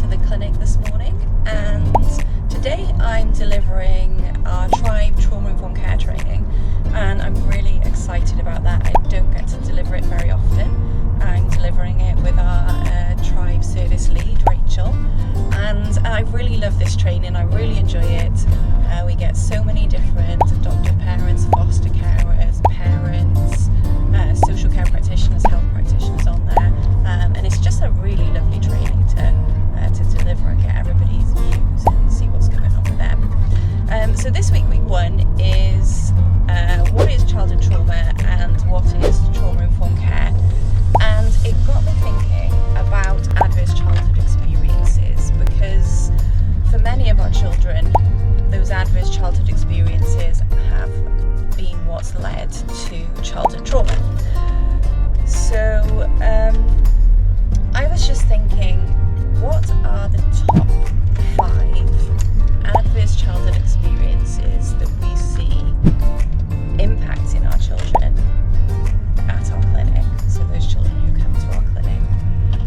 to the clinic this morning, and today I'm delivering our Tribe Trauma-Informed Care training, and I'm really excited about that. I don't get to deliver it very often. I'm delivering it with our Tribe service lead, Rachel, and I really love this training. I really enjoy it. We get so many different adoptive parents, foster carers, parents, social care practitioners, health practitioners on there, and it's just a really lovely training to deliver and get everybody's views and see what's going on with them. So this week, week 1 is what is childhood trauma and what is trauma-informed care, and it got me thinking about adverse childhood experiences, because for many of our children, those adverse childhood experiences have been what's led to childhood trauma. So I was just thinking, what are the top 5 adverse childhood experiences that we see impacting our children at our clinic, so those children who come to our clinic?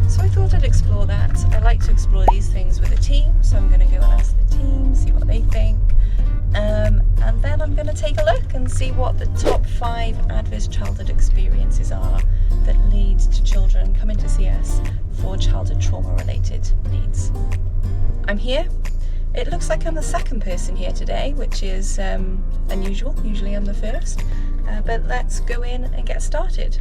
So I thought I'd explore that. I like to explore these things with a team, so I'm going to go and ask the team, see what they think, and then I'm going to take a look and see what the top 5 adverse childhood experiences are that lead to children coming to see us for childhood trauma related needs. I'm here. It looks like I'm the second person here today, which is unusual. Usually I'm the first, but let's go in and get started.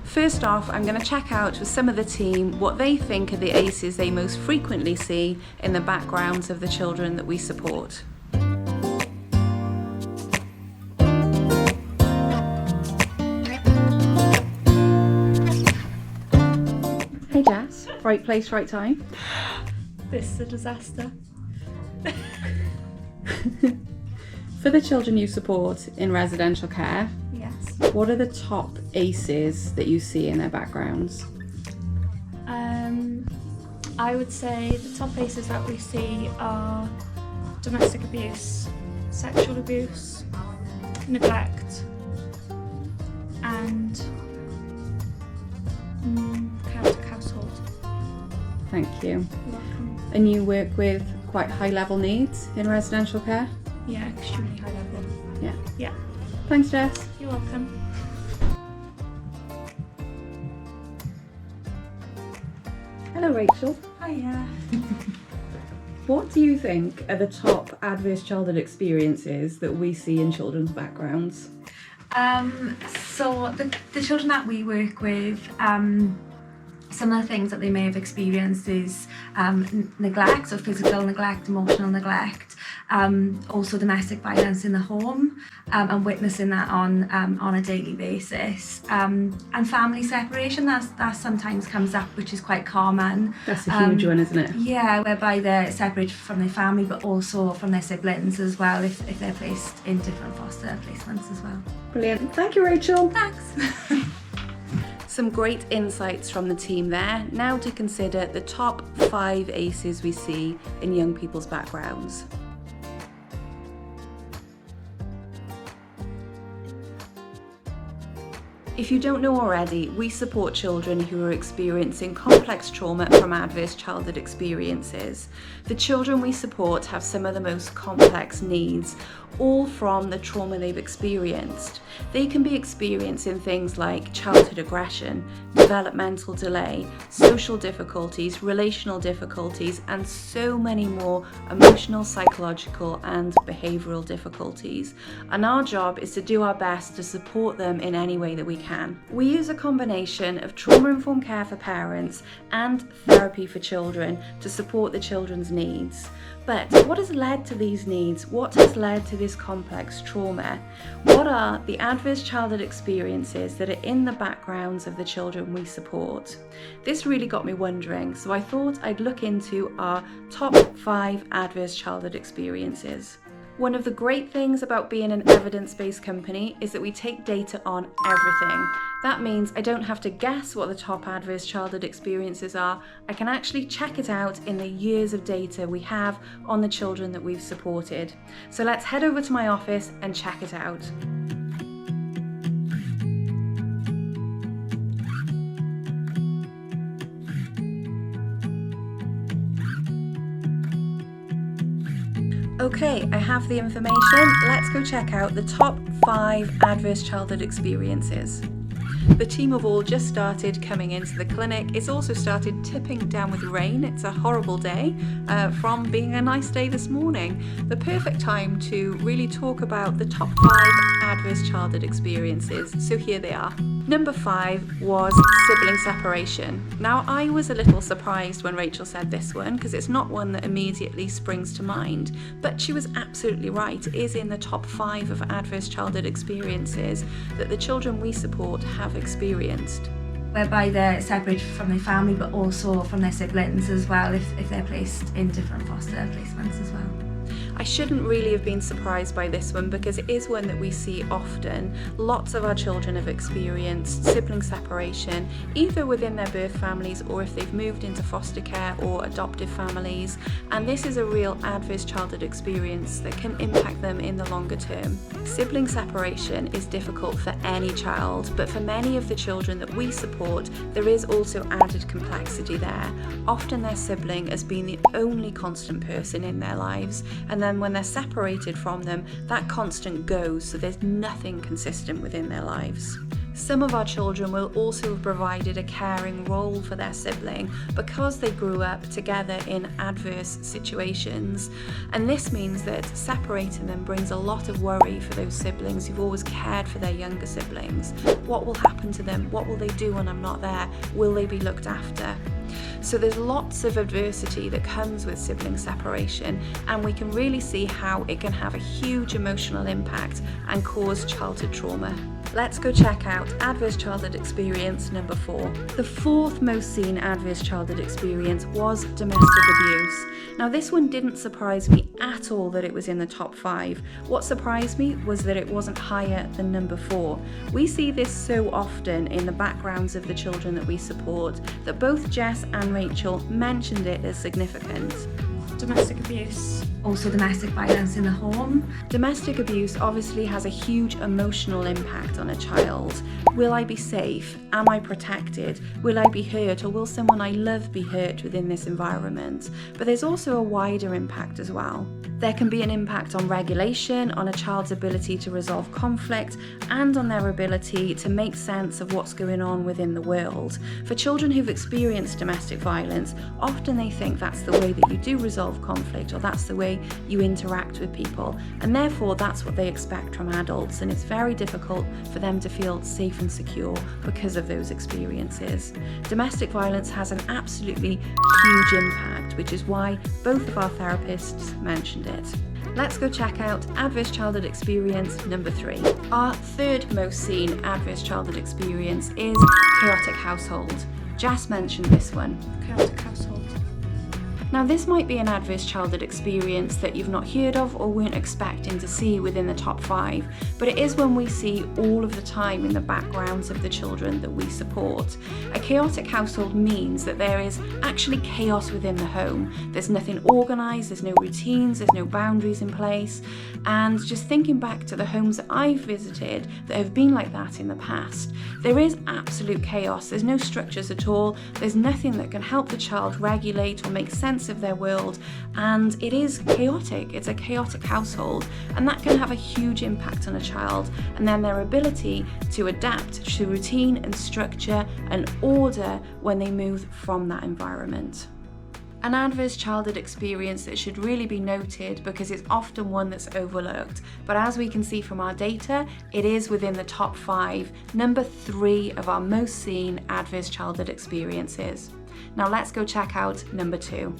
First off, I'm going to check out with some of the team what they think are the ACEs they most frequently see in the backgrounds of the children that we support. Hey Jess, right place, right time. This is a disaster. For the children you support in residential care, Yes. what are the top ACEs that you see in their backgrounds? I would say the top ACEs that we see are domestic abuse, sexual abuse, neglect, and chaotic household. Thank you. You're welcome. And you work with quite high level needs in residential care? Yeah, extremely high level. Yeah. Yeah. Thanks, Jess. You're welcome. Hello, Rachel. Hiya. What do you think are the top adverse childhood experiences that we see in children's backgrounds? So the children that we work with, some of the things that they may have experienced is neglect, so physical neglect, emotional neglect, also domestic violence in the home, and witnessing that on a daily basis, and family separation that sometimes comes up, which is quite common. That's a huge one, isn't it? Yeah, whereby they're separated from their family, but also from their siblings as well, if they're placed in different foster placements as well. Brilliant. Thank you, Rachel. Thanks. Some great insights from the team there. Now to consider the top 5 ACEs we see in young people's backgrounds. If you don't know already, we support children who are experiencing complex trauma from adverse childhood experiences. The children we support have some of the most complex needs, all from the trauma they've experienced. They can be experiencing things like childhood aggression, developmental delay, social difficulties, relational difficulties, and so many more emotional, psychological, and behavioural difficulties. And our job is to do our best to support them in any way that we can. We use a combination of trauma-informed care for parents and therapy for children to support the children's needs. But what has led to these needs? What has led to this complex trauma? What are the adverse childhood experiences that are in the backgrounds of the children we support? This really got me wondering, so I thought I'd look into our top 5 adverse childhood experiences. One of the great things about being an evidence-based company is that we take data on everything. That means I don't have to guess what the top adverse childhood experiences are. I can actually check it out in the years of data we have on the children that we've supported. So let's head over to my office and check it out. Okay, I have the information. Let's go check out the top 5 adverse childhood experiences. The team have all just started coming into the clinic. It's also started tipping down with rain. It's a horrible day from being a nice day this morning. The perfect time to really talk about the top 5 adverse childhood experiences. So here they are. Number 5 was sibling separation. Now, I was a little surprised when Rachel said this one because it's not one that immediately springs to mind, but she was absolutely right. It is in the top 5 of adverse childhood experiences that the children we support have experienced. Whereby they're separated from their family but also from their siblings as well if they're placed in different foster placements as well. I shouldn't really have been surprised by this one because it is one that we see often. Lots of our children have experienced sibling separation, either within their birth families or if they've moved into foster care or adoptive families, and this is a real adverse childhood experience that can impact them in the longer term. Sibling separation is difficult for any child, but for many of the children that we support, there is also added complexity there. Often their sibling has been the only constant person in their lives, and then when they're separated from them, that constant goes, so there's nothing consistent within their lives. Some of our children will also have provided a caring role for their sibling because they grew up together in adverse situations, and this means that separating them brings a lot of worry for those siblings who've always cared for their younger siblings. What will happen to them? What will they do when I'm not there? Will they be looked after? So there's lots of adversity that comes with sibling separation, and we can really see how it can have a huge emotional impact and cause childhood trauma. Let's go check out adverse childhood experience number 4. The 4th most seen adverse childhood experience was domestic abuse. Now, this one didn't surprise me at all that it was in the top 5. What surprised me was that it wasn't higher than number 4. We see this so often in the backgrounds of the children that we support that both Jess and Rachel mentioned it as significant. Domestic abuse. Also domestic violence in the home. Domestic abuse obviously has a huge emotional impact on a child. Will I be safe? Am I protected? Will I be hurt, or will someone I love be hurt within this environment? But there's also a wider impact as well. There can be an impact on regulation, on a child's ability to resolve conflict, and on their ability to make sense of what's going on within the world. For children who've experienced domestic violence, often they think that's the way that you do resolve conflict, or that's the way you interact with people, and therefore that's what they expect from adults, and it's very difficult for them to feel safe and secure because of those experiences. Domestic violence has an absolutely huge impact, which is why both of our therapists mentioned it. Let's go check out adverse childhood experience number 3. Our 3rd most seen adverse childhood experience is chaotic household. Jess mentioned this one. Chaotic household. Now, this might be an adverse childhood experience that you've not heard of or weren't expecting to see within the top 5, but it is one we see all of the time in the backgrounds of the children that we support. A chaotic household means that there is actually chaos within the home. There's nothing organised, there's no routines, there's no boundaries in place, and just thinking back to the homes that I've visited that have been like that in the past, there is absolute chaos. There's no structures at all, there's nothing that can help the child regulate or make sense of their world, and it is chaotic. It's a chaotic household, and that can have a huge impact on a child, and then their ability to adapt to routine and structure and order when they move from that environment. An adverse childhood experience that should really be noted because it's often one that's overlooked, but as we can see from our data, it is within the top 5, number 3 of our most seen adverse childhood experiences. Now let's go check out number 2.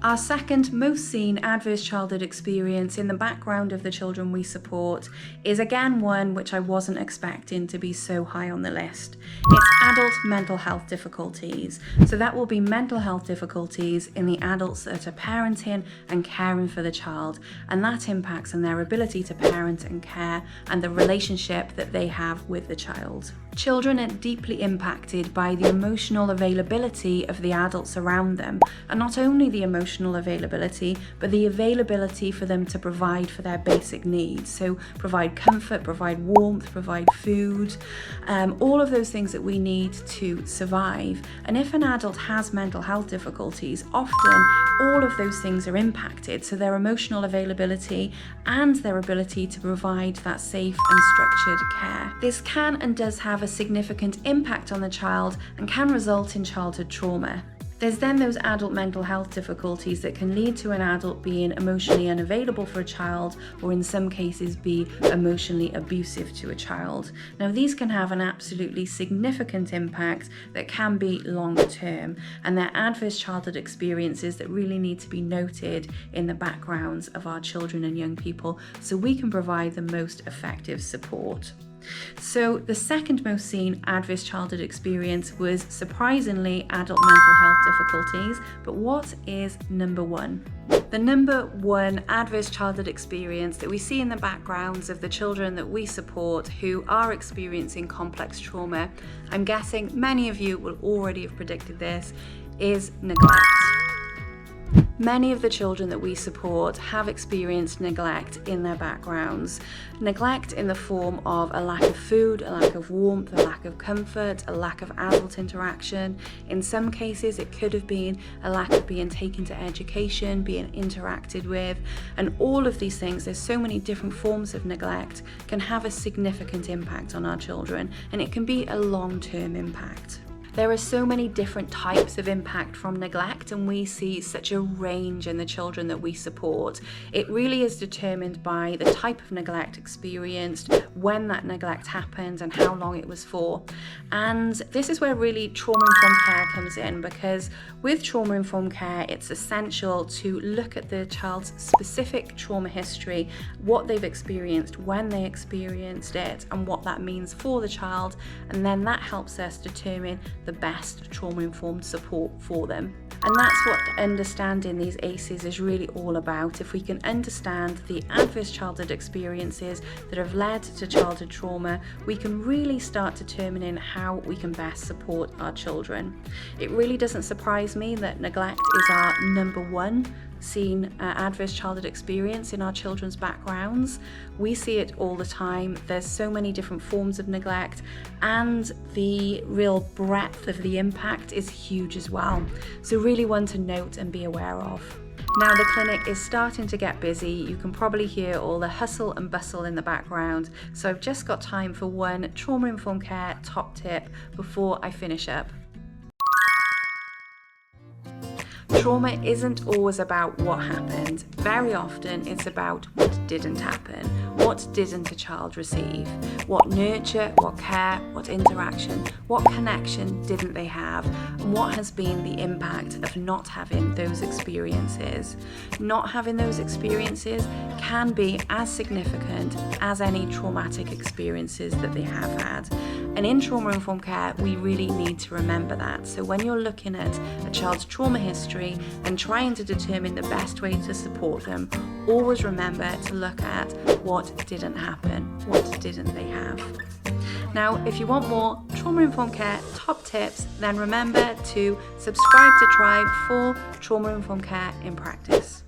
Our second most seen adverse childhood experience in the background of the children we support is again one which I wasn't expecting to be so high on the list. It's adult mental health difficulties. So that will be mental health difficulties in the adults that are parenting and caring for the child, and that impacts on their ability to parent and care and the relationship that they have with the child. Children are deeply impacted by the emotional availability of the adults around them, and not only the emotional availability, but the availability for them to provide for their basic needs. So provide comfort, provide warmth, provide food, all of those things that we need to survive. And if an adult has mental health difficulties, often all of those things are impacted. So their emotional availability and their ability to provide that safe and structured care. This can and does have a significant impact on the child and can result in childhood trauma. There's then those adult mental health difficulties that can lead to an adult being emotionally unavailable for a child, or in some cases be emotionally abusive to a child. Now these can have an absolutely significant impact that can be long term, and they're adverse childhood experiences that really need to be noted in the backgrounds of our children and young people so we can provide the most effective support. So the second most seen adverse childhood experience was surprisingly adult mental health difficulties, but what is number 1? The number 1 adverse childhood experience that we see in the backgrounds of the children that we support who are experiencing complex trauma, I'm guessing many of you will already have predicted this, is neglect. Many of the children that we support have experienced neglect in their backgrounds. Neglect in the form of a lack of food, a lack of warmth, a lack of comfort, a lack of adult interaction. In some cases, it could have been a lack of being taken to education, being interacted with, and all of these things, there's so many different forms of neglect, can have a significant impact on our children, and it can be a long-term impact. There are so many different types of impact from neglect, and we see such a range in the children that we support. It really is determined by the type of neglect experienced, when that neglect happened, and how long it was for. And this is where really trauma-informed care comes in, because with trauma-informed care, it's essential to look at the child's specific trauma history, what they've experienced, when they experienced it, and what that means for the child. And then that helps us determine the best trauma-informed support for them. And that's what understanding these ACEs is really all about. If we can understand the adverse childhood experiences that have led to childhood trauma, we can really start determining how we can best support our children. It really doesn't surprise me that neglect is our number 1 seen adverse childhood experience in our children's backgrounds. We see it all the time. There's so many different forms of neglect, and the real breadth of the impact is huge as well. So really one to note and be aware of. Now the clinic is starting to get busy. You can probably hear all the hustle and bustle in the background. So I've just got time for one trauma-informed care top tip before I finish up. Trauma isn't always about what happened. Very often it's about what didn't happen. What didn't a child receive? What nurture, what care, what interaction, what connection didn't they have? And what has been the impact of not having those experiences? Not having those experiences can be as significant as any traumatic experiences that they have had. And in trauma-informed care, we really need to remember that. So when you're looking at a child's trauma history and trying to determine the best way to support them, always remember to look at what didn't happen, what didn't they have. Now, if you want more trauma-informed care top tips, then remember to subscribe to Tribe for trauma-informed care in practice.